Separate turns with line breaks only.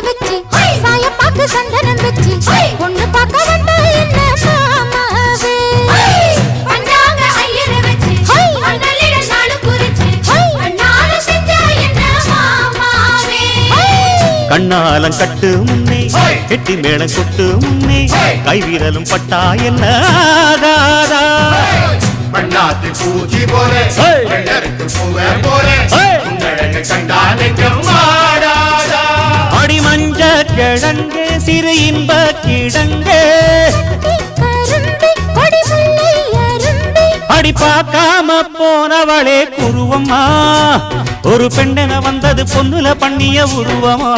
வச்சு சாய பாக்கு சந்தனம் வச்சு பொண்ணு பார்க்க வந்தா என்ன மாமாவே பஞ்சாங்க ஐயரை வச்சு அண்ணலிட நாளு குறிச்சு அண்ணால செஞ்சா என்ன மாமாவே
கண்ணாலம் கட்டு முன்னே கெட்டி மேளம் கொட்டு முன்னே கைவிரலும் பட்டா என்ன ஆகாதா
பண்ணாத்து பூச்சி போல வெள்ளருக்கு பூவே போல உன்னழகு கண்டா நெஞ்சம் வாடாதா
அடி மஞ்ச கிழங்கே சிறு இன்ப கிழங்கே அடி பார்க்காம போனவளே குருவம்மா ஒரு பெண்ணென வந்தது பொண்ணுல பண்ணிய உருவமா